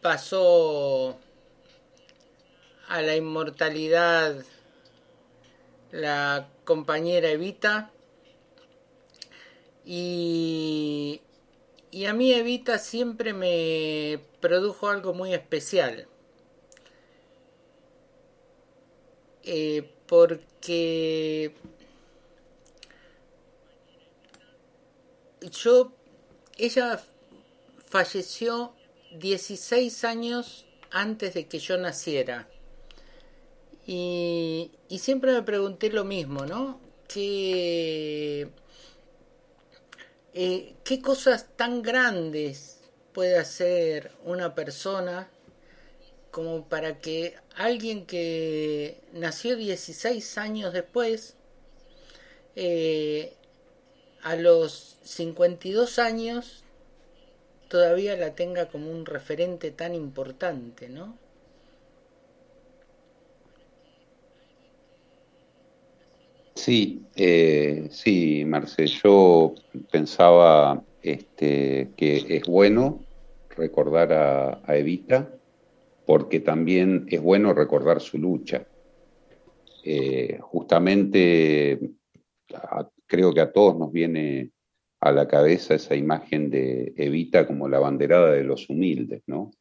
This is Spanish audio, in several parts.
pasó a la inmortalidad la compañera Evita y, y a mí Evita siempre me produjo algo muy especial. Porque yo, ella falleció 16 años antes de que yo naciera. Y siempre me pregunté lo mismo, ¿no? ¿Qué cosas tan grandes puede hacer una persona como para que alguien que nació 16 años después, eh, a los 52 años, todavía la tenga como un referente tan importante, ¿no? Sí, sí, Marce, yo pensaba que es bueno recordar a Evita, porque también es bueno recordar su lucha. Justamente creo que a todos nos viene a la cabeza esa imagen de Evita como la banderada de los humildes, ¿no?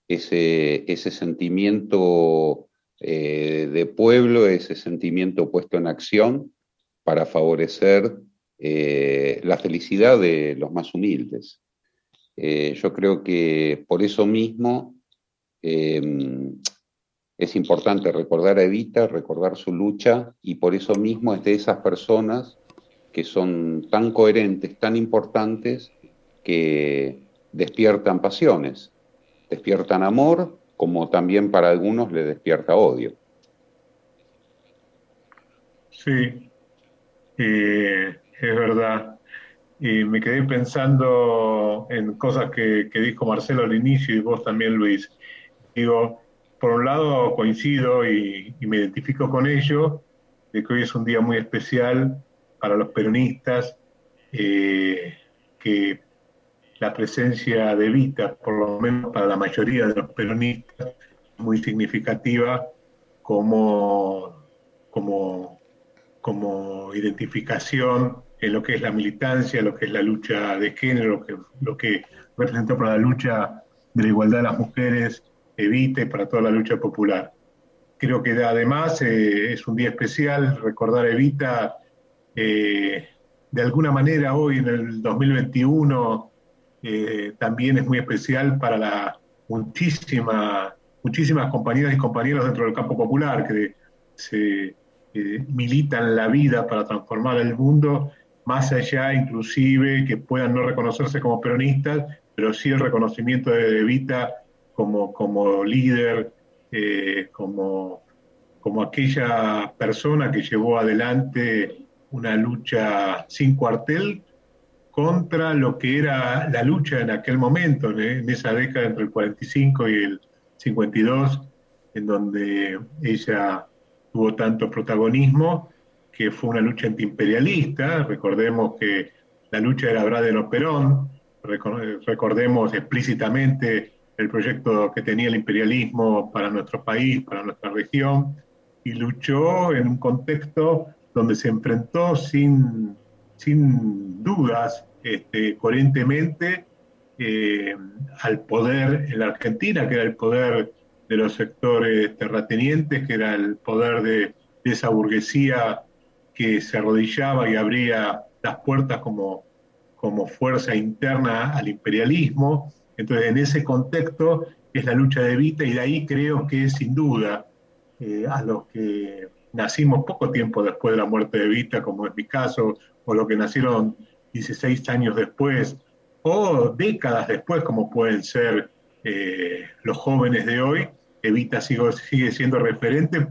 Ese sentimiento de pueblo, ese sentimiento puesto en acción para favorecer la felicidad de los más humildes. Yo creo que por eso mismo eh, es importante recordar a Evita, recordar su lucha, y por eso mismo es de esas personas que son tan coherentes, tan importantes, que despiertan pasiones, despiertan amor, como también para algunos le despierta odio. Sí, es verdad. Y me quedé pensando en cosas que dijo Marcelo al inicio y vos también, Luis. Digo, por un lado coincido y me identifico con ello, de que hoy es un día muy especial para los peronistas, eh, que la presencia de Evita, por lo menos para la mayoría de los peronistas, muy significativa como, como, como identificación en lo que es la militancia, lo que es la lucha de género, lo que representó para la lucha de la igualdad de las mujeres, Evita, y para toda la lucha popular. Creo que además es un día especial recordar a Evita. eh, de alguna manera hoy en el 2021 también es muy especial para muchísimas compañeras y compañeros dentro del campo popular que se militan la vida para transformar el mundo, más allá inclusive que puedan no reconocerse como peronistas, pero sí el reconocimiento de Evita como líder, como aquella persona que llevó adelante una lucha sin cuartel contra lo que era la lucha en aquel momento, en esa década entre el 45 y el 52, en donde ella tuvo tanto protagonismo, que fue una lucha antiimperialista. Recordemos que la lucha era Bradeno-Perón, recordemos explícitamente el proyecto que tenía el imperialismo para nuestro país, para nuestra región, y luchó en un contexto donde se enfrentó sin dudas, coherentemente, eh, al poder en la Argentina, que era el poder de los sectores terratenientes, que era el poder de esa burguesía que se arrodillaba y abría las puertas como fuerza interna al imperialismo. Entonces, en ese contexto es la lucha de Evita, y de ahí creo que sin duda a los que nacimos poco tiempo después de la muerte de Evita, como es mi caso, o los que nacieron 16 años después, o décadas después, como pueden ser los jóvenes de hoy. Evita sigue siendo referente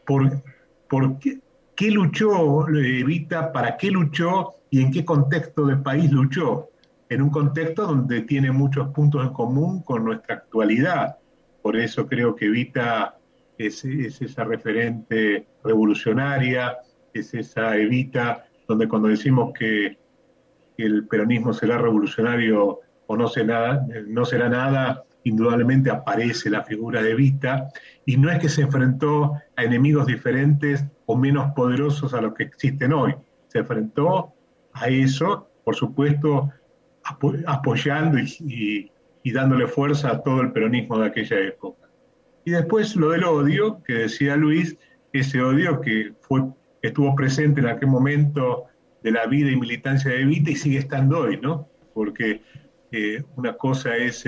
por, por qué luchó Evita, para qué luchó y en qué contexto del país luchó. En un contexto donde tiene muchos puntos en común con nuestra actualidad. Por eso creo que Evita es esa referente revolucionaria, es esa Evita donde cuando decimos que el peronismo será revolucionario o no será nada, indudablemente aparece la figura de Evita, y no es que se enfrentó a enemigos diferentes o menos poderosos a los que existen hoy, se enfrentó a eso, por supuesto, apoyando y dándole fuerza a todo el peronismo de aquella época. Y después lo del odio, que decía Luis, ese odio que estuvo presente en aquel momento de la vida y militancia de Evita y sigue estando hoy, ¿no? Porque una cosa es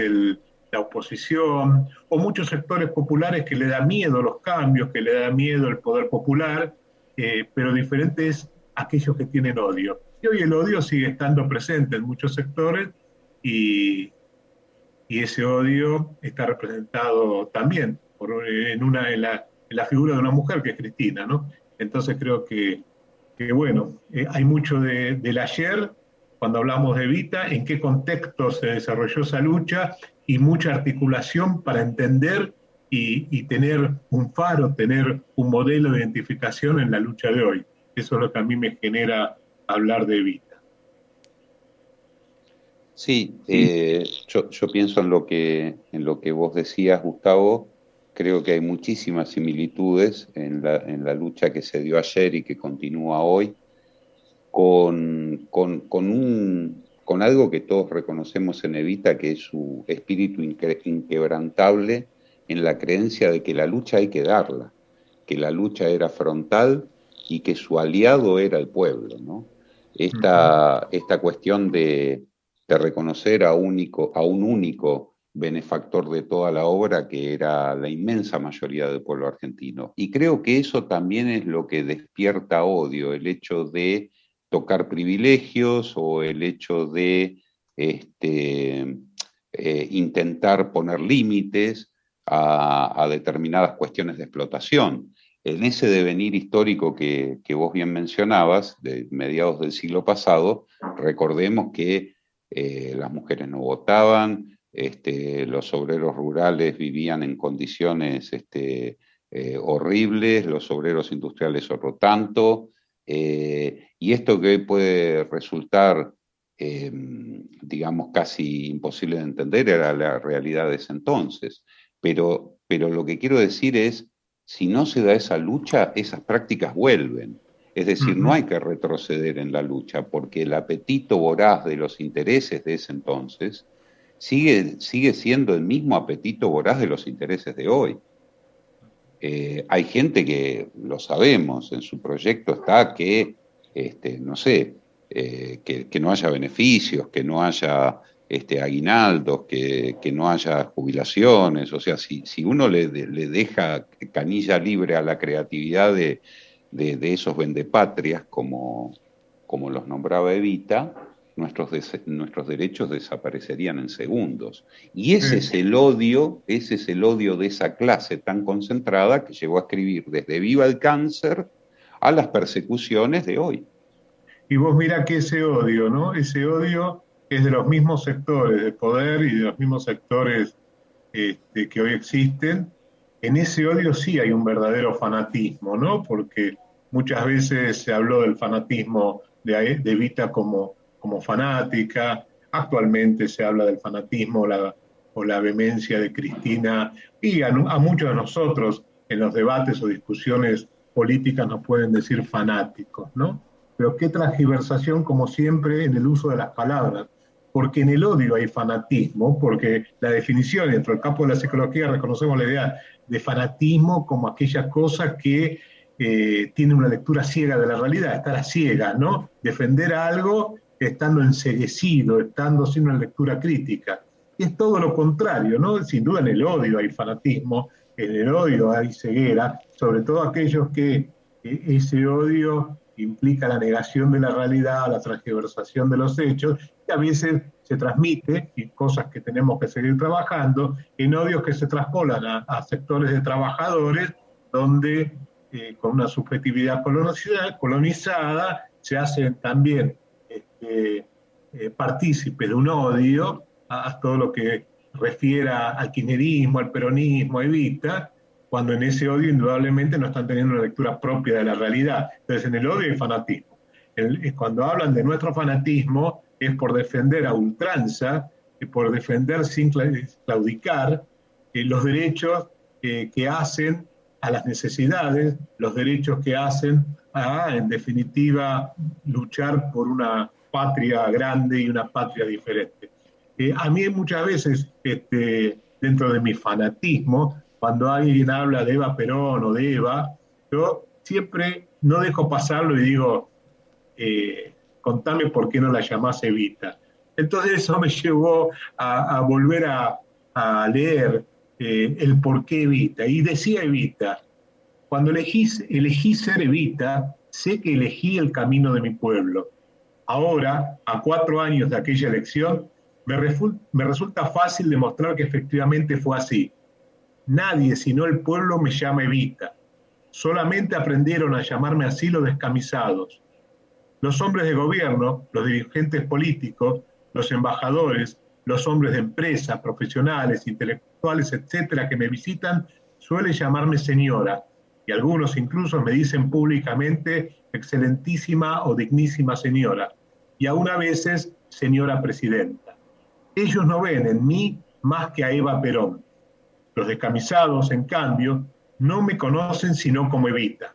la oposición, o muchos sectores populares que le da miedo los cambios, que le da miedo el poder popular, pero diferente es aquellos que tienen odio. Y hoy el odio sigue estando presente en muchos sectores y ese odio está representado también en la figura de una mujer que es Cristina, ¿no? Entonces creo que bueno, hay mucho del ayer, cuando hablamos de Evita, en qué contexto se desarrolló esa lucha y mucha articulación para entender y tener un faro, tener un modelo de identificación en la lucha de hoy. Eso es lo que a mí me genera hablar de Evita. Sí, yo pienso en lo que vos decías, Gustavo. Creo que hay muchísimas similitudes en la lucha que se dio ayer y que continúa hoy, con algo que todos reconocemos en Evita, que es su espíritu inquebrantable en la creencia de que la lucha hay que darla, que la lucha era frontal y que su aliado era el pueblo, ¿no? Esta cuestión de reconocer a un único benefactor de toda la obra, que era la inmensa mayoría del pueblo argentino. Y creo que eso también es lo que despierta odio, el hecho de tocar privilegios o el hecho de intentar poner límites a determinadas cuestiones de explotación. En ese devenir histórico que vos bien mencionabas, de mediados del siglo pasado, recordemos que las mujeres no votaban, los obreros rurales vivían en condiciones horribles, los obreros industriales otro tanto, y esto que puede resultar, digamos, casi imposible de entender, era la realidad de ese entonces. Pero lo que quiero decir es, si no se da esa lucha, esas prácticas vuelven. Es decir, no hay que retroceder en la lucha, porque el apetito voraz de los intereses de ese entonces sigue siendo el mismo apetito voraz de los intereses de hoy. Hay gente que, lo sabemos, en su proyecto está que, no sé, que no haya beneficios, que no haya aguinaldos, que no haya jubilaciones. O sea, si uno le deja canilla libre a la creatividad de esos vendepatrias, como los nombraba Evita, nuestros derechos desaparecerían en segundos. Y ese es el odio de esa clase tan concentrada que llegó a escribir desde Viva el Cáncer a las persecuciones de hoy. Y vos mirá que ese odio, ¿no? Ese odio es de los mismos sectores de poder y de los mismos sectores que hoy existen. En ese odio sí hay un verdadero fanatismo, ¿no? Porque muchas veces se habló del fanatismo de Evita como fanática, actualmente se habla del fanatismo o la vehemencia de Cristina, y a muchos de nosotros en los debates o discusiones políticas nos pueden decir fanáticos, ¿no? Pero qué transgiversación, como siempre, en el uso de las palabras, porque en el odio hay fanatismo, porque la definición dentro del campo de la psicología reconocemos la idea de fanatismo como aquella cosa que tiene una lectura ciega de la realidad, estar a ciegas, ¿no? Defender algo estando enceguecido, estando sin una lectura crítica. Y es todo lo contrario, ¿no? Sin duda en el odio hay fanatismo, en el odio hay ceguera, sobre todo aquellos que ese odio implica la negación de la realidad, la transgiversación de los hechos, y a veces se transmite, y cosas que tenemos que seguir trabajando, en odios que se traspolan a sectores de trabajadores, donde con una subjetividad colonizada se hacen también partícipes de un odio a todo lo que refiera al kirchnerismo, al peronismo, a Evita, cuando en ese odio indudablemente no están teniendo una lectura propia de la realidad. Entonces en el odio hay fanatismo. Cuando hablan de nuestro fanatismo es por defender a ultranza por defender sin claudicar los derechos que hacen a las necesidades, los derechos que hacen a, en definitiva, luchar por una patria grande y una patria diferente. A mí muchas veces, dentro de mi fanatismo, cuando alguien habla de Eva Perón o de Eva, yo siempre no dejo pasarlo y digo, contame por qué no la llamás Evita. Entonces eso me llevó a volver a leer el por qué Evita. Y decía Evita, cuando elegí ser Evita, sé que elegí el camino de mi pueblo. Ahora, a 4 años de aquella elección, me resulta fácil demostrar que efectivamente fue así. Nadie, sino el pueblo, me llama Evita. Solamente aprendieron a llamarme así los descamisados. Los hombres de gobierno, los dirigentes políticos, los embajadores, los hombres de empresas, profesionales, intelectuales, etcétera, que me visitan, suelen llamarme señora, y algunos incluso me dicen públicamente excelentísima o dignísima señora, y aún a veces señora presidenta. Ellos no ven en mí más que a Eva Perón. Los descamisados, en cambio, no me conocen sino como Evita.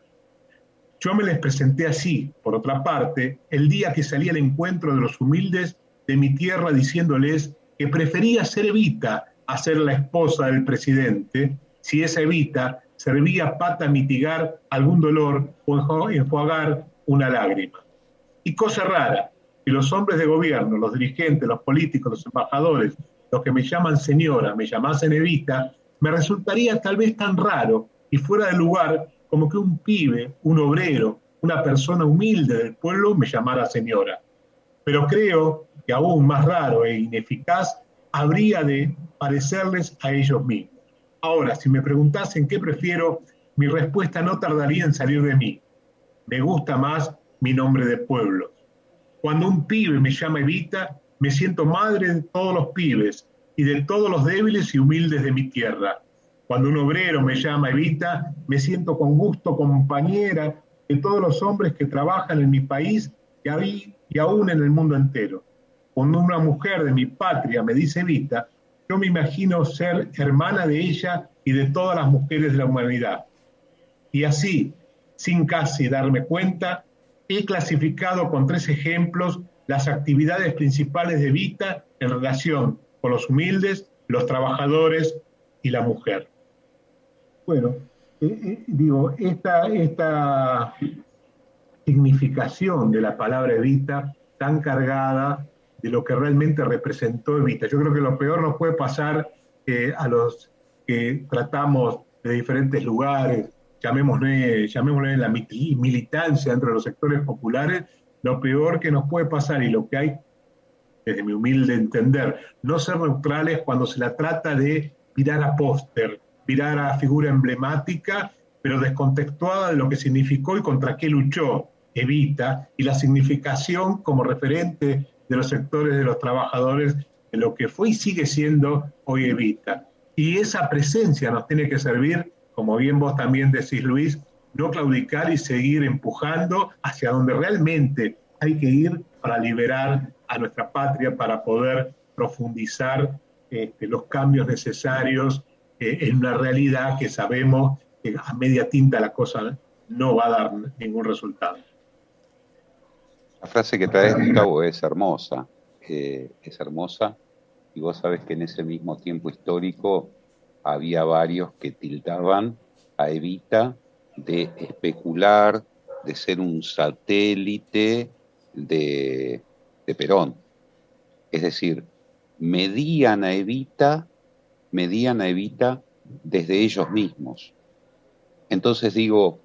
Yo me les presenté así, por otra parte, el día que salí al encuentro de los humildes de mi tierra diciéndoles que prefería ser Evita a ser la esposa del presidente, si esa Evita servía para mitigar algún dolor o enjuagar una lágrima. Y cosa rara, que los hombres de gobierno, los dirigentes, los políticos, los embajadores, los que me llaman señora, me llamasen Evita, me resultaría tal vez tan raro y fuera de lugar como que un pibe, un obrero, una persona humilde del pueblo me llamara señora. Pero creo que aún más raro e ineficaz habría de parecerles a ellos mismos. Ahora, si me preguntasen qué prefiero, mi respuesta no tardaría en salir de mí. Me gusta más mi nombre de pueblo. Cuando un pibe me llama Evita, me siento madre de todos los pibes y de todos los débiles y humildes de mi tierra. Cuando un obrero me llama Evita, me siento con gusto compañera de todos los hombres que trabajan en mi país y aún en el mundo entero. Cuando una mujer de mi patria me dice Evita, yo me imagino ser hermana de ella y de todas las mujeres de la humanidad. Y así, sin casi darme cuenta, he clasificado con 3 ejemplos las actividades principales de Evita en relación con los humildes, los trabajadores y la mujer. Bueno, digo, esta significación de la palabra Evita tan cargada de lo que realmente representó Evita. Yo creo que lo peor nos puede pasar a los que tratamos de diferentes lugares, llamémosle la militancia entre los sectores populares, lo peor que nos puede pasar y lo que hay, desde mi humilde entender, no ser neutrales cuando se la trata de mirar a póster, mirar a figura emblemática, pero descontextuada de lo que significó y contra qué luchó Evita, y la significación como referente de los sectores de los trabajadores de lo que fue y sigue siendo hoy Evita. Y esa presencia nos tiene que servir, como bien vos también decís, Luis, no claudicar y seguir empujando hacia donde realmente hay que ir para liberar a nuestra patria, para poder profundizar los cambios necesarios en una realidad que sabemos que a media tinta la cosa no va a dar ningún resultado. La frase que traes, Gustavo, es hermosa, y vos sabés que en ese mismo tiempo histórico había varios que tildaban a Evita de especular, de ser un satélite de Perón. Es decir, medían a Evita desde ellos mismos. Entonces digo,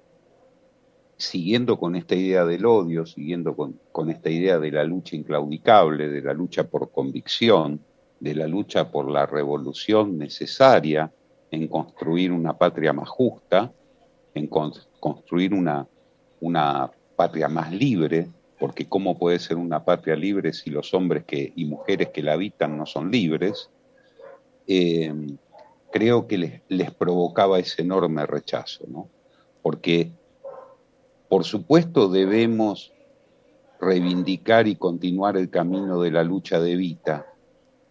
siguiendo con esta idea del odio, siguiendo con esta idea de la lucha inclaudicable, de la lucha por convicción, de la lucha por la revolución necesaria en construir una patria más justa, en construir una patria más libre, porque ¿cómo puede ser una patria libre si los hombres y mujeres que la habitan no son libres? Creo que les provocaba ese enorme rechazo, ¿no? Porque, por supuesto, debemos reivindicar y continuar el camino de la lucha de Evita,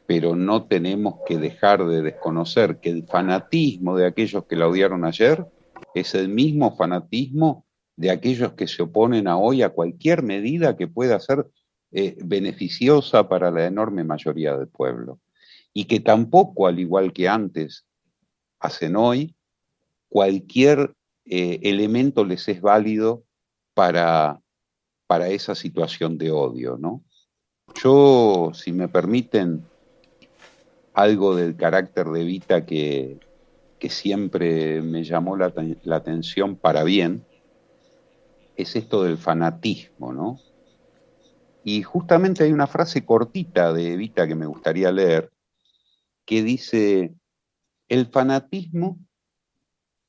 pero no tenemos que dejar de desconocer que el fanatismo de aquellos que la odiaron ayer es el mismo fanatismo de aquellos que se oponen a hoy a cualquier medida que pueda ser beneficiosa para la enorme mayoría del pueblo. Y que tampoco, al igual que antes, hacen hoy, cualquier elemento les es válido para esa situación de odio, ¿no? Yo, si me permiten, algo del carácter de Evita que siempre me llamó la atención para bien, es esto del fanatismo, ¿no? Y justamente hay una frase cortita de Evita que me gustaría leer, que dice, el fanatismo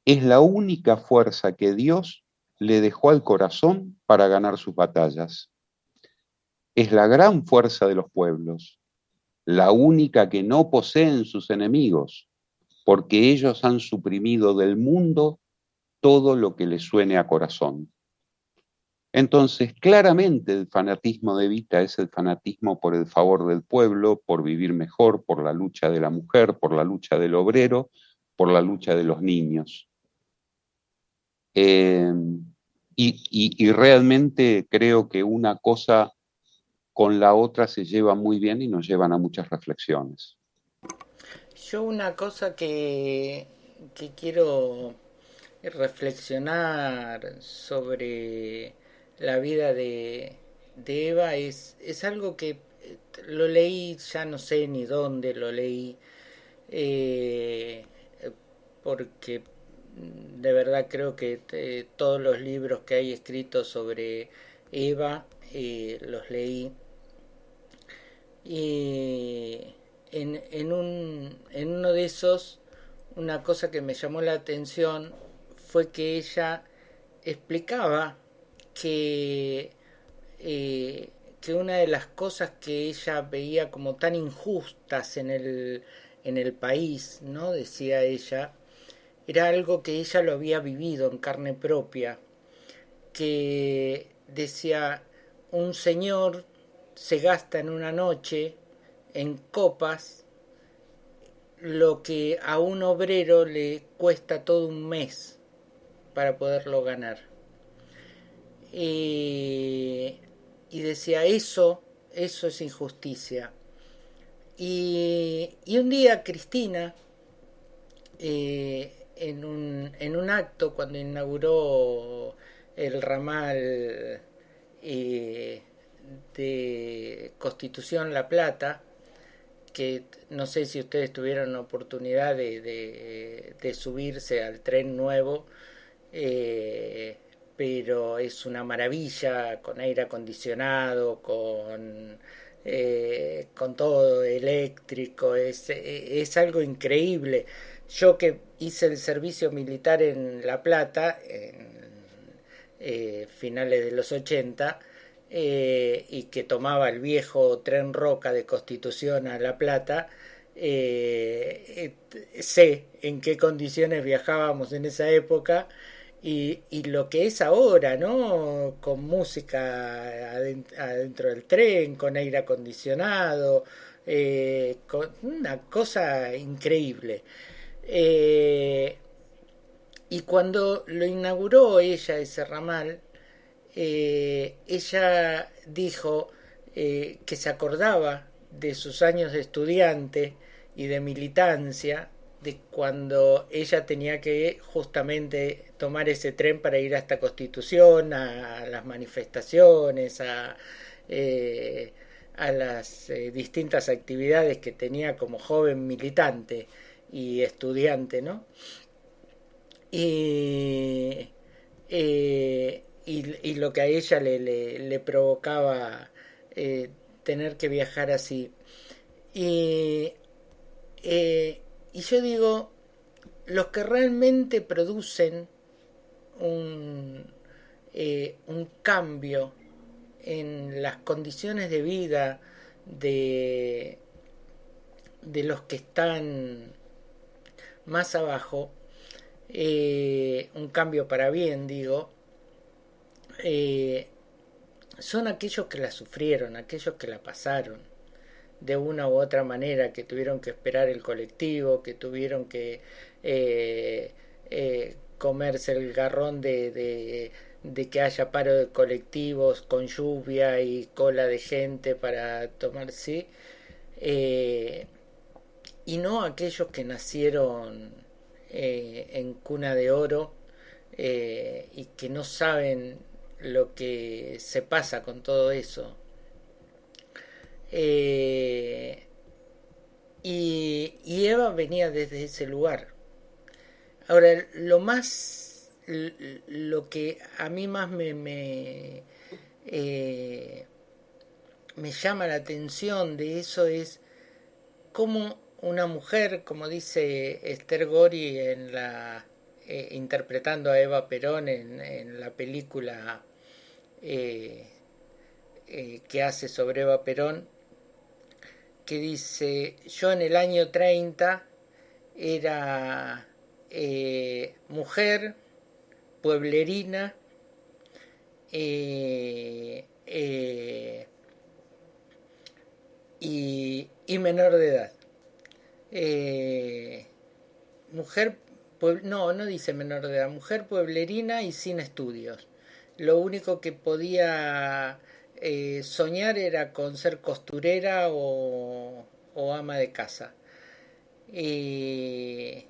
es la única fuerza que Dios le dejó al corazón para ganar sus batallas. Es la gran fuerza de los pueblos, la única que no poseen sus enemigos, porque ellos han suprimido del mundo todo lo que les suene a corazón. Entonces, claramente el fanatismo de Evita es el fanatismo por el favor del pueblo, por vivir mejor, por la lucha de la mujer, por la lucha del obrero, por la lucha de los niños. Y realmente creo que una cosa con la otra se lleva muy bien y nos llevan a muchas reflexiones. Yo una cosa que quiero reflexionar sobre la vida de Eva es algo que lo leí, ya no sé ni dónde lo leí, eh, porque de verdad creo que todos los libros que hay escritos sobre Eva los leí. Y en uno de esos, una cosa que me llamó la atención fue que ella explicaba que, que una de las cosas que ella veía como tan injustas en el país, ¿no? Decía ella, era algo que ella lo había vivido en carne propia, que decía, un señor se gasta en una noche en copas lo que a un obrero le cuesta todo un mes para poderlo ganar. Y decía, eso es injusticia. Y un día Cristina, en un acto cuando inauguró el ramal de Constitución La Plata, que no sé si ustedes tuvieron oportunidad de subirse al tren nuevo, pero es una maravilla, con aire acondicionado, con todo eléctrico, es algo increíble. Yo que hice el servicio militar en La Plata, en finales de los 80, y que tomaba el viejo tren Roca de Constitución a La Plata, sé en qué condiciones viajábamos en esa época y lo que es ahora, ¿no? Con música adentro del tren, con aire acondicionado, con una cosa increíble. Y cuando lo inauguró ella, ese ramal, ella dijo que se acordaba de sus años de estudiante y de militancia, de cuando ella tenía que justamente tomar ese tren para ir a esta Constitución, a las manifestaciones, a las distintas actividades que tenía como joven militante y estudiante, ¿no? Y, y lo que a ella le provocaba tener que viajar así. Y, y yo digo, los que realmente producen un cambio en las condiciones de vida de los que están más abajo, un cambio para bien, digo, son aquellos que la sufrieron, aquellos que la pasaron. de una u otra manera, que tuvieron que esperar el colectivo, que tuvieron que comerse el garrón de que haya paro de colectivos con lluvia y cola de gente para tomarse, y no aquellos que nacieron en cuna de oro, y que no saben lo que se pasa con todo eso. Y Eva venía desde ese lugar. Ahora, lo que a mí más me llama la atención de eso es cómo una mujer, como dice Esther Gori interpretando a Eva Perón en la película que hace sobre Eva Perón, que dice: yo en el año 30 era mujer, pueblerina, y menor de edad. Mujer, no dice menor de edad, mujer pueblerina y sin estudios. Lo único que podía soñar era con ser costurera o ama de casa. Y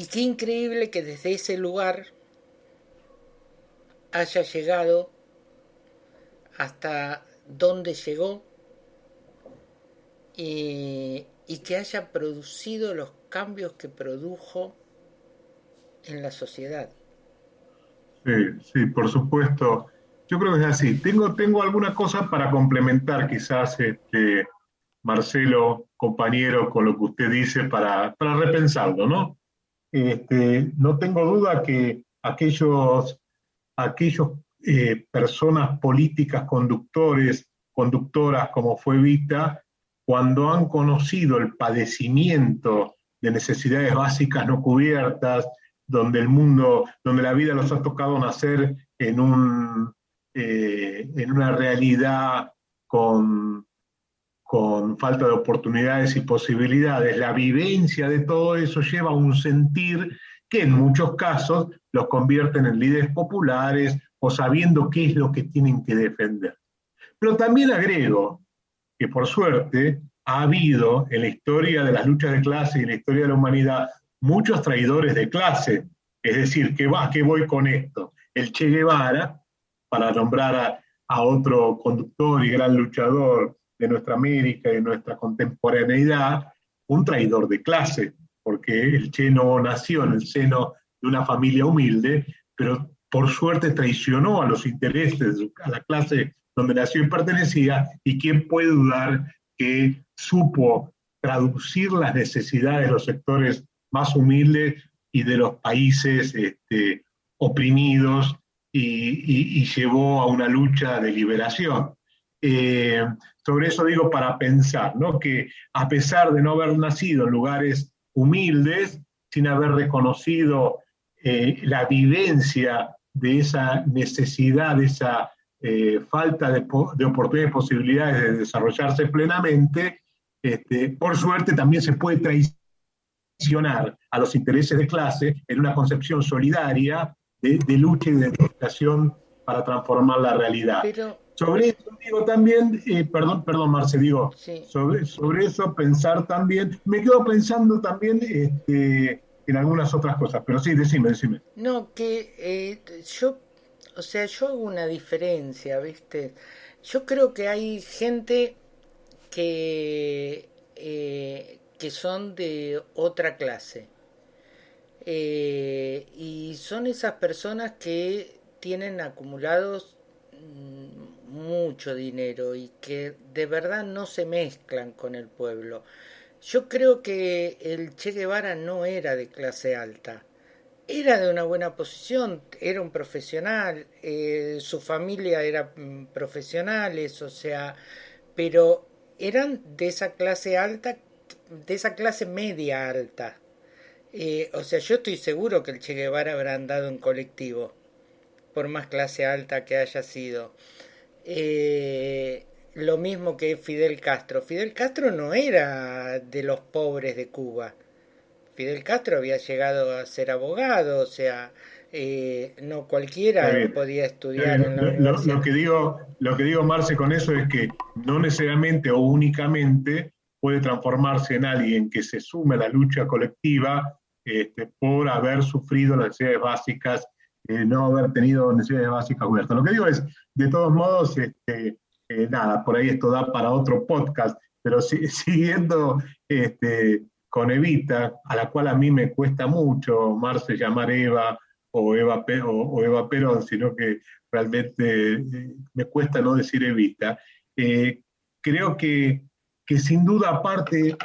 qué increíble que desde ese lugar haya llegado hasta donde llegó, y que haya producido los cambios que produjo en la sociedad. Sí, sí, por supuesto. Yo creo que es así. Tengo alguna cosa para complementar, quizás, Marcelo, compañero, con lo que usted dice para repensarlo, ¿no? No tengo duda que aquellos personas políticas conductoras como fue Vita, cuando han conocido el padecimiento de necesidades básicas no cubiertas, donde la vida los ha tocado nacer en una realidad con falta de oportunidades y posibilidades, la vivencia de todo eso lleva a un sentir que en muchos casos los convierten en líderes populares o sabiendo qué es lo que tienen que defender. Pero también agrego que por suerte ha habido en la historia de las luchas de clase y en la historia de la humanidad muchos traidores de clase. Es decir, ¿qué voy con esto? El Che Guevara, para nombrar a otro conductor y gran luchador de nuestra América y de nuestra contemporaneidad, un traidor de clase, porque el Che no nació en el seno de una familia humilde, pero por suerte traicionó a los intereses, a la clase donde nació y pertenecía, y quién puede dudar que supo traducir las necesidades de los sectores más humildes y de los países oprimidos, y llevó a una lucha de liberación. Sobre eso digo para pensar, ¿no? Que a pesar de no haber nacido en lugares humildes, sin haber reconocido la vivencia de esa necesidad, de esa falta de oportunidades y posibilidades de desarrollarse plenamente, por suerte también se puede traicionar a los intereses de clase en una concepción solidaria de lucha y de dedicación para transformar la realidad. Pero sobre eso digo también, perdón Marce, digo, sí. sobre eso pensar también, me quedo pensando también en algunas otras cosas, pero sí, decime. No, que yo hago una diferencia, ¿viste? Yo creo que hay gente que son de otra clase. Y son esas personas que tienen acumulados mucho dinero y que de verdad no se mezclan con el pueblo. Yo creo que el Che Guevara no era de clase alta, era de una buena posición, era un profesional, su familia era profesionales, o sea, pero eran de esa clase alta, de esa clase media alta. O sea, yo estoy seguro que el Che Guevara habrá andado en colectivo, por más clase alta que haya sido. lo mismo que Fidel Castro. Fidel Castro no era de los pobres de Cuba. Fidel Castro había llegado a ser abogado, o sea, no cualquiera podía estudiar en la universidad. Lo que digo, Marce, con eso es que no necesariamente o únicamente puede transformarse en alguien que se sume a la lucha colectiva por haber sufrido las necesidades básicas, no haber tenido necesidades básicas cubiertas. Lo que digo es, de todos modos, nada, por ahí esto da para otro podcast, pero siguiendo con Evita, a la cual a mí me cuesta mucho, Marce, llamar Eva o Eva Perón, sino que realmente me cuesta no decir Evita. Creo que sin duda aparte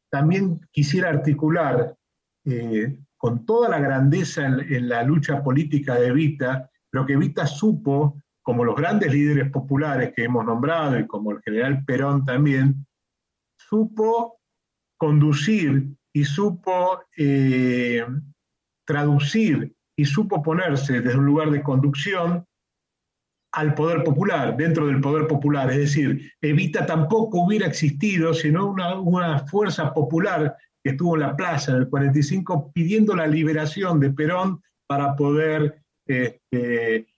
también quisiera articular con toda la grandeza en la lucha política de Evita, lo que Evita supo, como los grandes líderes populares que hemos nombrado y como el general Perón también, supo conducir y supo traducir y supo ponerse desde un lugar de conducción al poder popular, dentro del poder popular. Es decir, Evita tampoco hubiera existido sino una fuerza popular que estuvo en la plaza en el 45 pidiendo la liberación de Perón para poder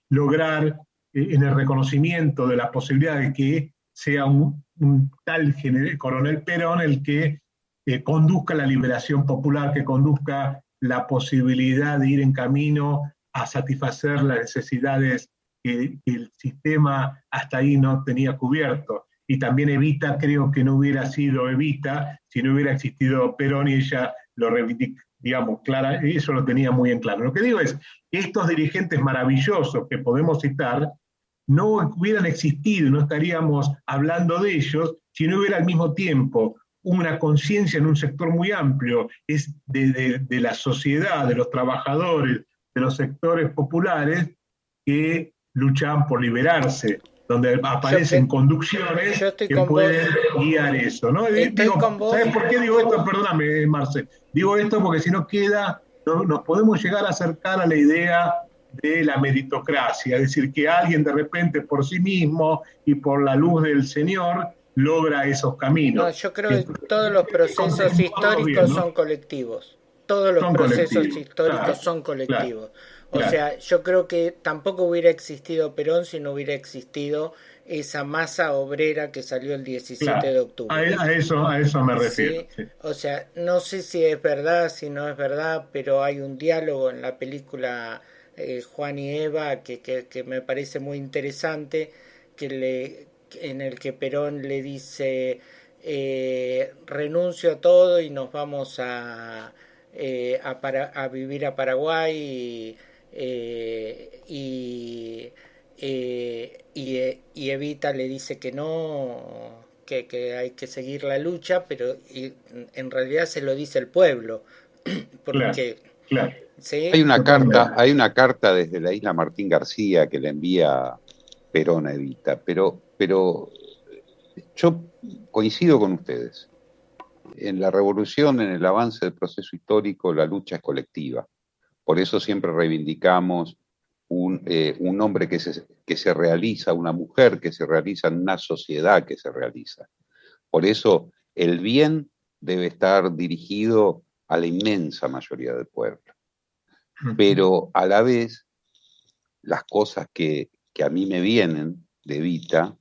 lograr en el reconocimiento de la posibilidad de que sea un tal coronel Perón el que conduzca la liberación popular, que conduzca la posibilidad de ir en camino a satisfacer las necesidades que el sistema hasta ahí no tenía cubierto. Y también Evita, creo que no hubiera sido Evita si no hubiera existido Perón, y ella lo reivindica, digamos, clara, eso lo tenía muy en claro. Lo que digo es que estos dirigentes maravillosos que podemos citar no hubieran existido, no estaríamos hablando de ellos si no hubiera al mismo tiempo una conciencia en un sector muy amplio es de la sociedad, de los trabajadores, de los sectores populares que luchan por liberarse, donde aparecen conducciones que pueden guiar eso, ¿no? ¿Sabes por qué digo esto? Perdóname, Marce. Digo esto porque si no queda, nos podemos llegar a acercar a la idea de la meritocracia, es decir, que alguien de repente por sí mismo y por la luz del Señor logra esos caminos. No, yo creo que todos los procesos históricos son colectivos. Todos los procesos históricos son colectivos. O sea, yo creo que tampoco hubiera existido Perón si no hubiera existido esa masa obrera que salió el 17 de octubre. A eso me refiero. ¿Sí? O sea, no sé si es verdad, si no es verdad, pero hay un diálogo en la película Juan y Eva que me parece muy interesante, en el que Perón le dice renuncio a todo y nos vamos a vivir a Paraguay y Evita le dice que no, que hay que seguir la lucha, pero en realidad se lo dice el pueblo, porque claro. ¿sí? Hay una carta desde la isla Martín García que le envía Perón a Evita, pero yo coincido con ustedes. En la revolución, en el avance del proceso histórico, la lucha es colectiva. Por eso siempre reivindicamos un hombre que se realiza, una mujer que se realiza en una sociedad que se realiza. Por eso el bien debe estar dirigido a la inmensa mayoría del pueblo. Pero a la vez, las cosas que a mí me vienen de Evita,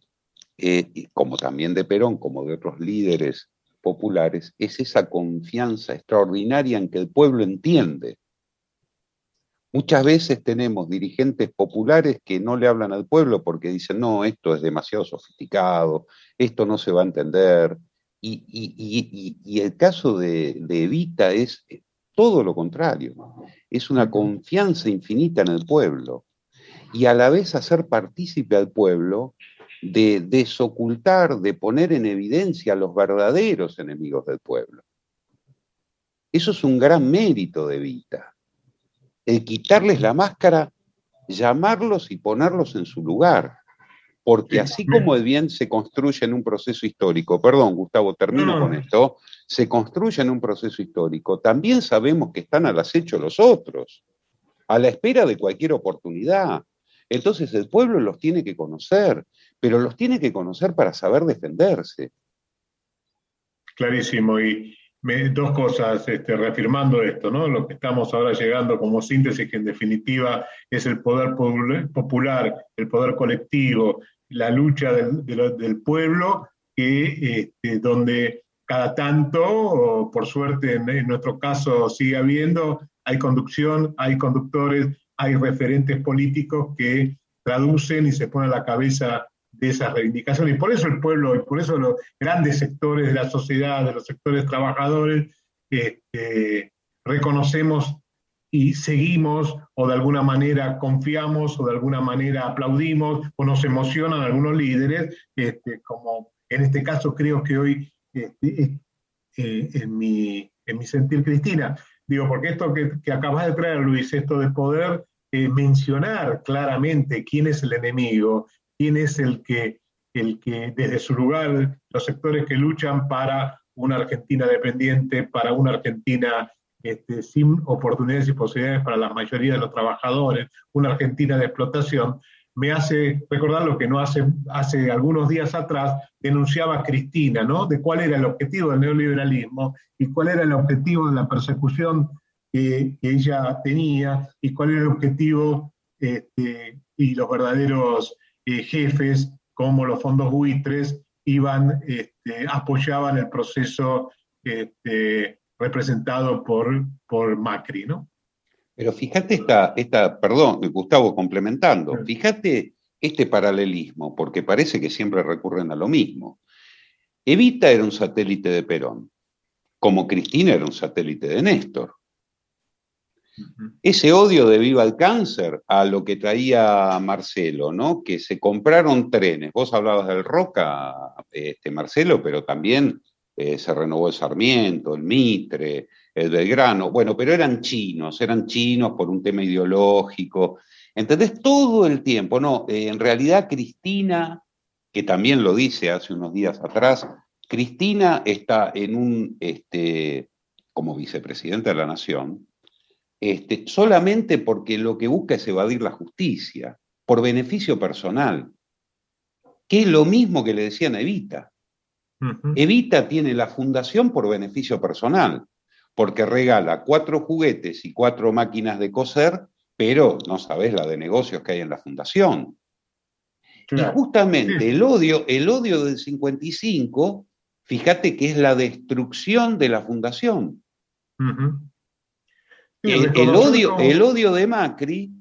como también de Perón, como de otros líderes populares, es esa confianza extraordinaria en que el pueblo entiende. Muchas veces tenemos dirigentes populares que no le hablan al pueblo porque dicen, no, esto es demasiado sofisticado, esto no se va a entender. Y el caso de Evita es todo lo contrario. Es una confianza infinita en el pueblo. Y a la vez hacer partícipe al pueblo de desocultar, de poner en evidencia a los verdaderos enemigos del pueblo. Eso es un gran mérito de Evita. El quitarles la máscara, llamarlos y ponerlos en su lugar. Porque así como el bien se construye en un proceso histórico, perdón, Gustavo, termino con esto, se construye en un proceso histórico, también sabemos que están al acecho los otros, a la espera de cualquier oportunidad. Entonces el pueblo los tiene que conocer, pero los tiene que conocer para saber defenderse. Clarísimo. Y dos cosas, reafirmando esto, ¿no? Lo que estamos ahora llegando como síntesis, que en definitiva es el poder popular, el poder colectivo, la lucha del pueblo, que donde cada tanto, o por suerte en nuestro caso sigue habiendo, hay conducción, hay conductores, hay referentes políticos que traducen y se ponen a la cabeza de esas reivindicaciones. Y por eso el pueblo, y por eso los grandes sectores de la sociedad, de los sectores trabajadores, reconocemos y seguimos, o de alguna manera confiamos, o de alguna manera aplaudimos, o nos emocionan algunos líderes, como en este caso creo que hoy, en mi sentir, Cristina. Digo, porque esto que acabas de traer, Luis, esto de poder mencionar claramente quién es el enemigo, quién es el que desde su lugar, los sectores que luchan para una Argentina dependiente, para una Argentina sin oportunidades y posibilidades para la mayoría de los trabajadores, una Argentina de explotación, me hace recordar lo que no hace algunos días atrás denunciaba Cristina, ¿no? De cuál era el objetivo del neoliberalismo y cuál era el objetivo de la persecución que ella tenía y cuál era el objetivo y los verdaderos jefes, como los fondos buitres, apoyaban el proceso representado por Macri, ¿no? Pero fíjate perdón, Gustavo, complementando, fíjate este paralelismo, porque parece que siempre recurren a lo mismo. Evita era un satélite de Perón, como Cristina era un satélite de Néstor. Ese odio de Viva el Cáncer a lo que traía Marcelo, ¿no? Que se compraron trenes. Vos hablabas del Roca, Marcelo, pero también se renovó el Sarmiento, el Mitre, el Belgrano. Bueno, pero eran chinos por un tema ideológico. ¿Entendés? Todo el tiempo, ¿no? En realidad Cristina, que también lo dice hace unos días atrás, Cristina está como vicepresidenta de la Nación, solamente porque lo que busca es evadir la justicia, por beneficio personal, que es lo mismo que le decían a Evita. Evita tiene la fundación por beneficio personal, porque regala 4 juguetes y 4 máquinas de coser, pero no sabés la de negocios que hay en la fundación. Claro. Y justamente sí. el odio del 55, fíjate que es la destrucción de la fundación. Sí, el odio de Macri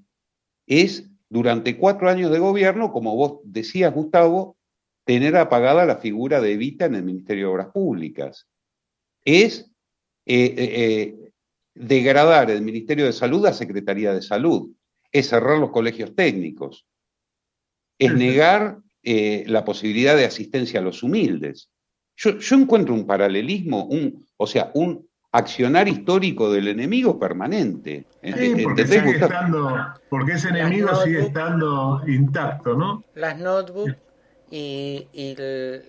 es, durante 4 años de gobierno, como vos decías, Gustavo, tener apagada la figura de Evita en el Ministerio de Obras Públicas. Es degradar el Ministerio de Salud a Secretaría de Salud. Es cerrar los colegios técnicos. Es negar la posibilidad de asistencia a los humildes. Yo encuentro un paralelismo, un accionar histórico del enemigo permanente. Sí, porque ese enemigo sigue estando intacto, ¿no? Las notebooks y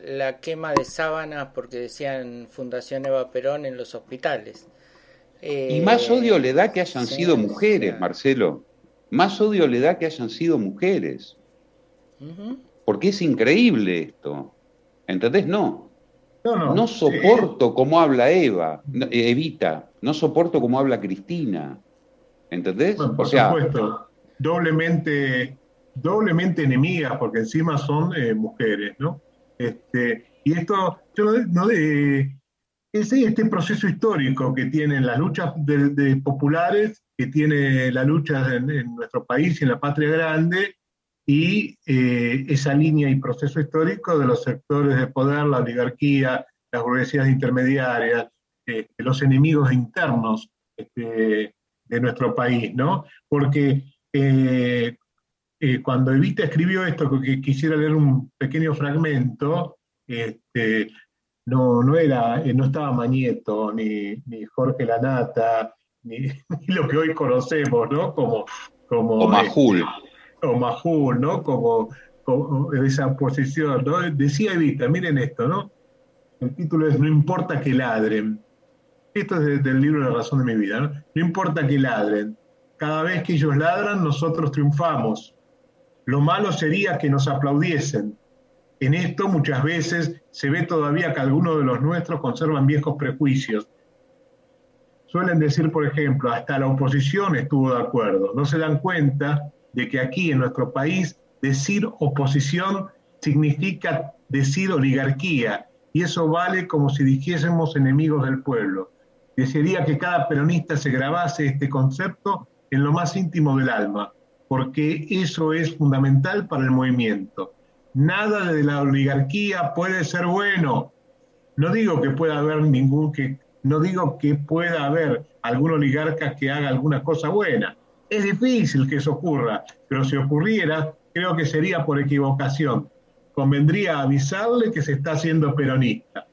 la quema de sábanas, porque decían Fundación Eva Perón, en los hospitales. Y más odio le da que hayan sido mujeres, Marcelo. Más odio le da que hayan sido mujeres. Porque es increíble esto. ¿Entendés? No soporto cómo habla Evita, no soporto cómo habla Cristina, ¿entendés? Bueno, por supuesto, doblemente enemigas, porque encima son mujeres, ¿no? Y esto, este proceso histórico que tienen las luchas de populares, que tiene la lucha en nuestro país y en la patria grande, y esa línea y proceso histórico de los sectores de poder, la oligarquía, las burguesías intermediarias, los enemigos internos de nuestro país, ¿no? Porque cuando Evita escribió esto, que quisiera leer un pequeño fragmento, no estaba Mañeto, ni Jorge Lanata, ni lo que hoy conocemos, ¿no? O Majul. O Majul, ¿no? Como esa posición, ¿no? Decía Evita, miren esto, ¿no? El título es No importa que ladren. Esto es del libro La razón de mi vida, ¿no? No importa que ladren. Cada vez que ellos ladran, nosotros triunfamos. Lo malo sería que nos aplaudiesen. En esto muchas veces se ve todavía que algunos de los nuestros conservan viejos prejuicios. Suelen decir, por ejemplo, hasta la oposición estuvo de acuerdo. No se dan cuenta de que aquí en nuestro país decir oposición significa decir oligarquía, y eso vale como si dijésemos enemigos del pueblo. Desearía que cada peronista se grabase este concepto en lo más íntimo del alma, porque eso es fundamental para el movimiento. Nada de la oligarquía puede ser bueno. No digo que pueda haber no digo que pueda haber algún oligarca que haga alguna cosa buena. Es difícil que eso ocurra, pero si ocurriera, creo que sería por equivocación. Convendría avisarle que se está haciendo peronista.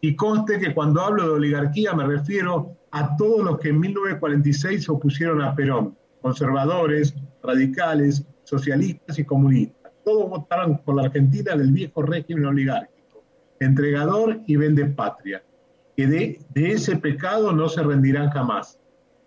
Y conste que cuando hablo de oligarquía me refiero a todos los que en 1946 se opusieron a Perón, conservadores, radicales, socialistas y comunistas. Todos votaron por la Argentina del viejo régimen oligárquico, entregador y vendepatria, que de ese pecado no se rendirán jamás,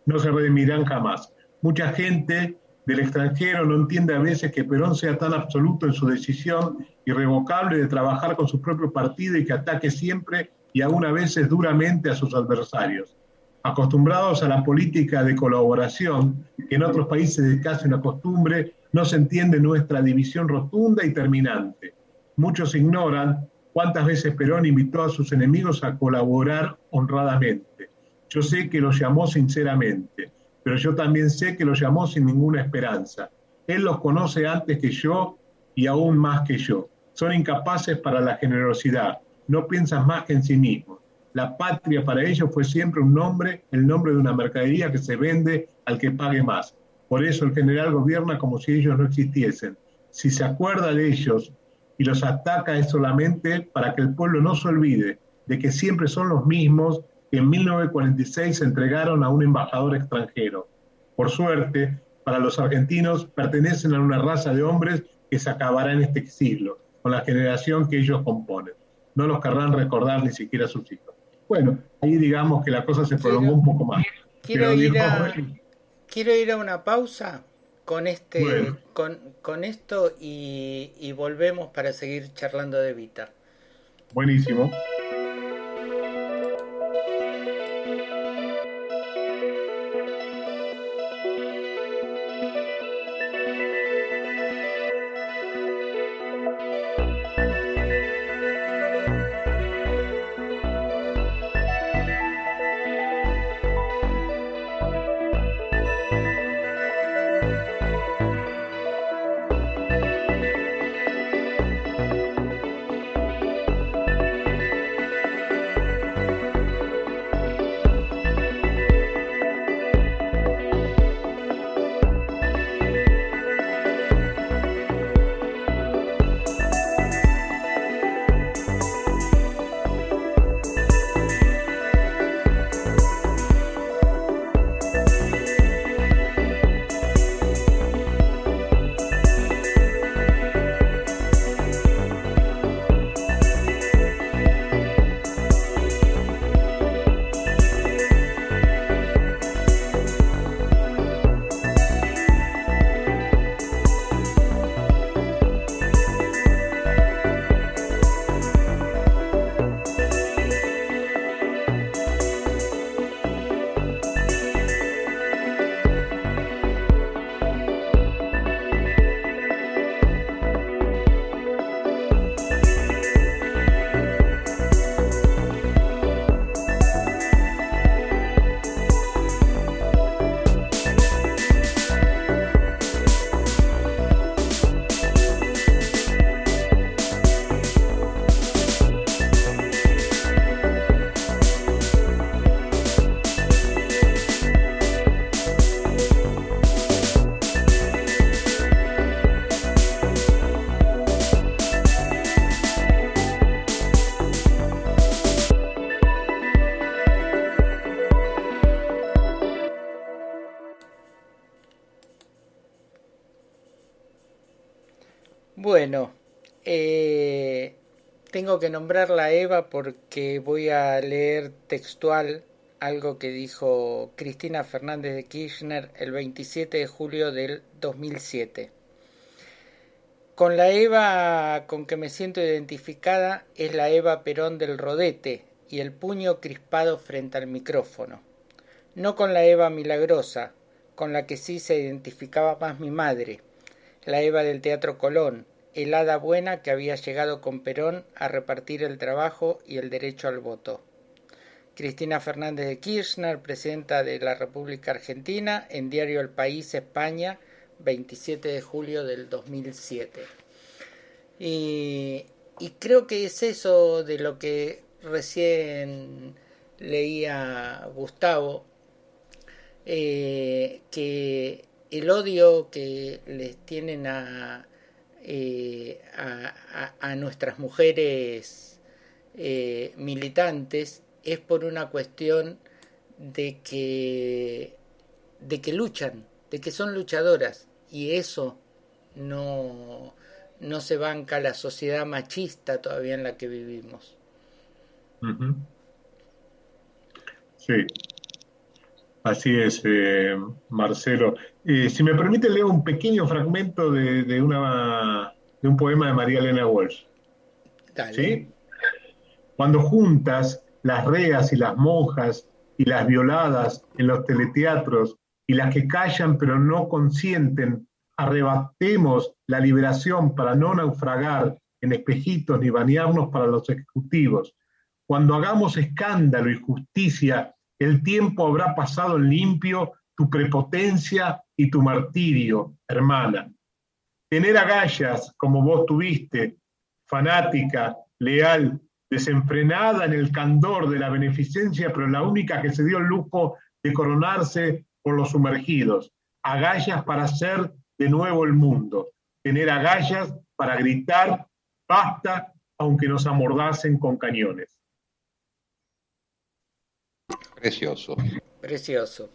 no se redimirán jamás. Mucha gente del extranjero no entiende a veces que Perón sea tan absoluto en su decisión irrevocable de trabajar con su propio partido y que ataque siempre y aún a veces duramente a sus adversarios. Acostumbrados a la política de colaboración, que en otros países es casi una costumbre, no se entiende nuestra división rotunda y terminante. Muchos ignoran cuántas veces Perón invitó a sus enemigos a colaborar honradamente. Yo sé que lo llamó sinceramente, pero yo también sé que lo llamó sin ninguna esperanza. Él los conoce antes que yo y aún más que yo. Son incapaces para la generosidad, no piensan más que en sí mismos. La patria para ellos fue siempre un nombre, el nombre de una mercadería que se vende al que pague más. Por eso el general gobierna como si ellos no existiesen. Si se acuerda de ellos y los ataca es solamente para que el pueblo no se olvide de que siempre son los mismos que en 1946 se entregaron a un embajador extranjero. Por suerte, para los argentinos pertenecen a una raza de hombres que se acabará en este siglo, con la generación que ellos componen. No los querrán recordar ni siquiera sus hijos. Bueno, ahí digamos que la cosa se prolongó un poco más. Quiero ir a una pausa bueno, con esto y volvemos para seguir charlando de Evita. buenísimo. Bueno, tengo que nombrarla a Eva porque voy a leer textual algo que dijo Cristina Fernández de Kirchner el 27 de julio del 2007. Con la Eva con que me siento identificada es la Eva Perón del rodete y el puño crispado frente al micrófono. No con la Eva milagrosa, con la que sí se identificaba más mi madre, la Eva del Teatro Colón, el hada buena que había llegado con Perón a repartir el trabajo y el derecho al voto. Cristina Fernández de Kirchner, presidenta de la República Argentina, en Diario El País, España, 27 de julio del 2007. Y creo que es eso de lo que recién leía Gustavo, que el odio que les tienen a nuestras mujeres militantes es por una cuestión de que luchan, de que son luchadoras, y eso no se banca la sociedad machista todavía en la que vivimos. Uh-huh. Sí, así es, Marcelo. Si me permite, leo un pequeño fragmento de un poema de María Elena Walsh. Dale. ¿Sí? Cuando juntas las reas y las monjas y las violadas en los teleteatros y las que callan pero no consienten, arrebatemos la liberación para no naufragar en espejitos ni bañarnos para los ejecutivos. Cuando hagamos escándalo y justicia, el tiempo habrá pasado en limpio tu prepotencia y tu martirio, hermana. Tener agallas como vos tuviste, fanática, leal, desenfrenada en el candor de la beneficencia, pero la única que se dio el lujo de coronarse por los sumergidos. Agallas para hacer de nuevo el mundo. Tener agallas para gritar, basta, aunque nos amordacen con cañones. Precioso. Precioso.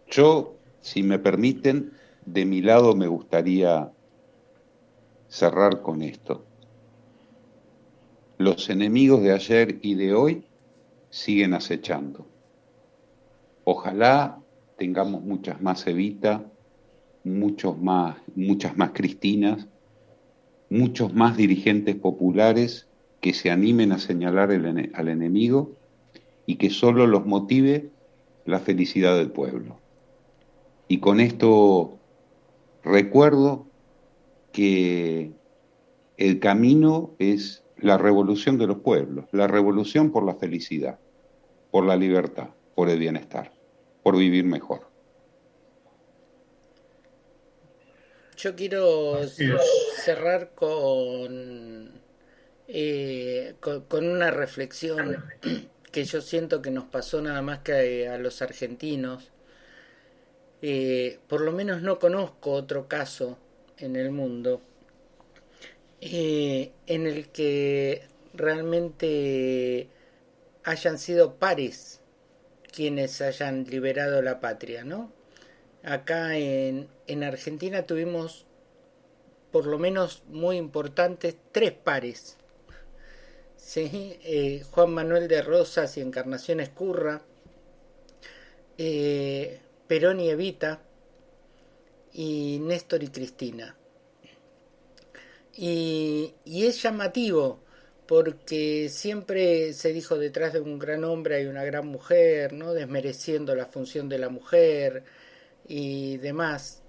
Yo, si me permiten, de mi lado me gustaría cerrar con esto. Los enemigos de ayer y de hoy siguen acechando. Ojalá tengamos muchas más Evita, muchas más Cristinas, muchos más dirigentes populares que se animen a señalar al enemigo y que solo los motive la felicidad del pueblo. Y con esto recuerdo que el camino es la revolución de los pueblos, la revolución por la felicidad, por la libertad, por el bienestar, por vivir mejor. Yo quiero cerrar con una reflexión que yo siento que nos pasó nada más que a los argentinos. Por lo menos no conozco otro caso en el mundo en el que realmente hayan sido pares quienes hayan liberado la patria, ¿no? Acá en Argentina tuvimos por lo menos muy importantes 3 pares. ¿Sí? Juan Manuel de Rosas y Encarnación Ezcurra, Perón y Evita, y Néstor y Cristina. Y es llamativo porque siempre se dijo detrás de un gran hombre hay una gran mujer, ¿no? Desmereciendo la función de la mujer y demás.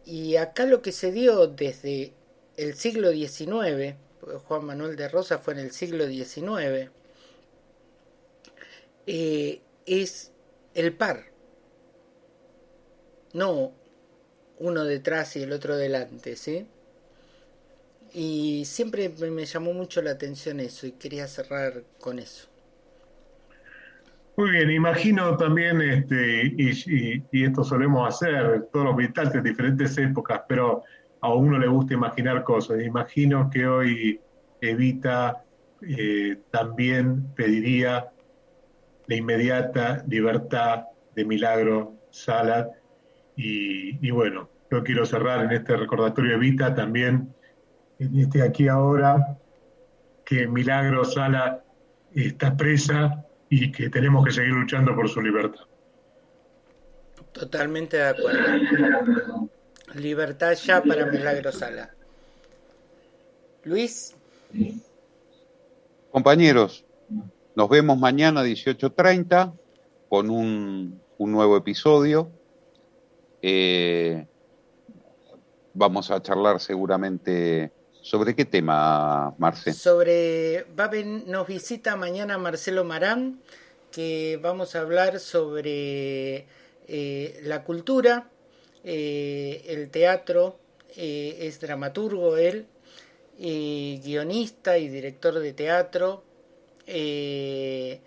Y acá lo que se dio desde el siglo XIX, porque Juan Manuel de Rosas fue en el siglo XIX, es el par. No uno detrás y el otro delante, ¿sí? Y siempre me llamó mucho la atención eso y quería cerrar con eso. Muy bien, imagino también, y esto solemos hacer, todos los militantes en diferentes épocas, pero a uno le gusta imaginar cosas. Imagino que hoy Evita también pediría la inmediata libertad de Milagro Sala. Y bueno, yo quiero cerrar en este recordatorio de Evita también, en este aquí ahora, que Milagro Sala está presa y que tenemos que seguir luchando por su libertad. Totalmente de acuerdo. Libertad ya para Milagro Sala. Luis. Compañeros, nos vemos mañana a 18:30 con un nuevo episodio. Vamos a charlar seguramente sobre qué tema, Marce. Nos visita mañana Marcelo Marán, que vamos a hablar sobre la cultura, el teatro. Es dramaturgo él, guionista y director de teatro, y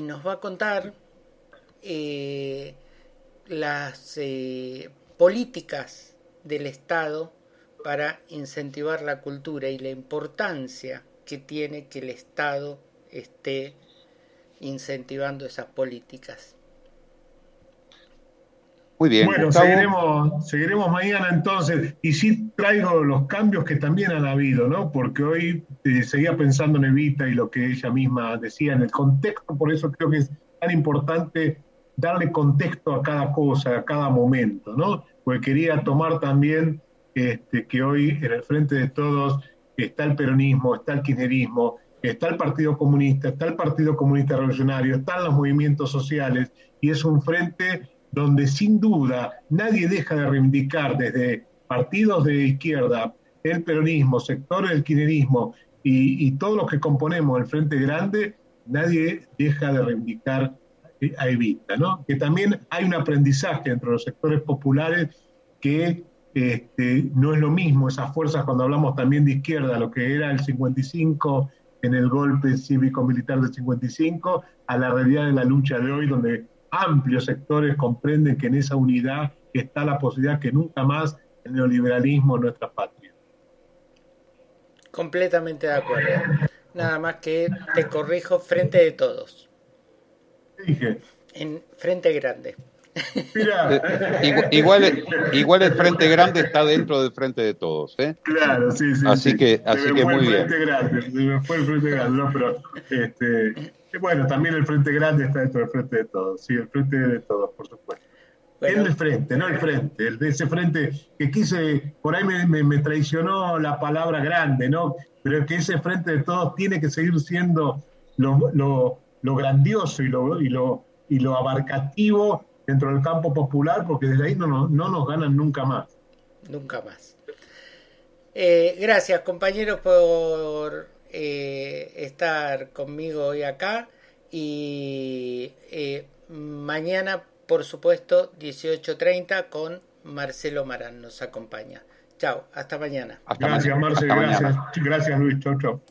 nos va a contar las políticas del Estado para incentivar la cultura y la importancia que tiene que el Estado esté incentivando esas políticas. Muy bien, bueno, seguiremos mañana entonces, y sí traigo los cambios que también han habido, ¿no? Porque hoy seguía pensando en Evita y lo que ella misma decía en el contexto, por eso creo que es tan importante darle contexto a cada cosa, a cada momento, ¿no? Porque quería tomar también que hoy en el frente de todos está el peronismo, está el kirchnerismo, está el Partido Comunista, está el Partido Comunista Revolucionario, están los movimientos sociales, y es un frente donde sin duda nadie deja de reivindicar desde partidos de izquierda, el peronismo, sectores del kirchnerismo y todos los que componemos el Frente Grande, nadie deja de reivindicar a Evita, ¿no? Que también hay un aprendizaje entre los sectores populares que no es lo mismo esas fuerzas cuando hablamos también de izquierda, lo que era el 55 en el golpe cívico-militar del 55, a la realidad de la lucha de hoy, donde amplios sectores comprenden que en esa unidad está la posibilidad que nunca más el neoliberalismo en nuestra patria. Completamente de acuerdo. Nada más que te corrijo, frente de todos. ¿Qué dije? En Frente Grande. Igual el Frente Grande está dentro del Frente de Todos, ¿eh? Claro, sí. Así que muy bien. Se me fue el Frente Grande, ¿no? Pero bueno, también el Frente Grande está dentro del Frente de Todos. Sí, el Frente de Todos, por supuesto. Bueno. El frente, no el frente. El de ese frente que quise, por ahí me traicionó la palabra grande, ¿no? Pero que ese Frente de Todos tiene que seguir siendo lo grandioso y lo abarcativo dentro del campo popular, porque desde ahí no nos ganan nunca más. Nunca más. Gracias, compañeros, por estar conmigo hoy acá, y mañana, por supuesto, 18:30 con Marcelo Marán nos acompaña. Chao, hasta mañana. Gracias, Marce, gracias. Gracias, Luis. Chau.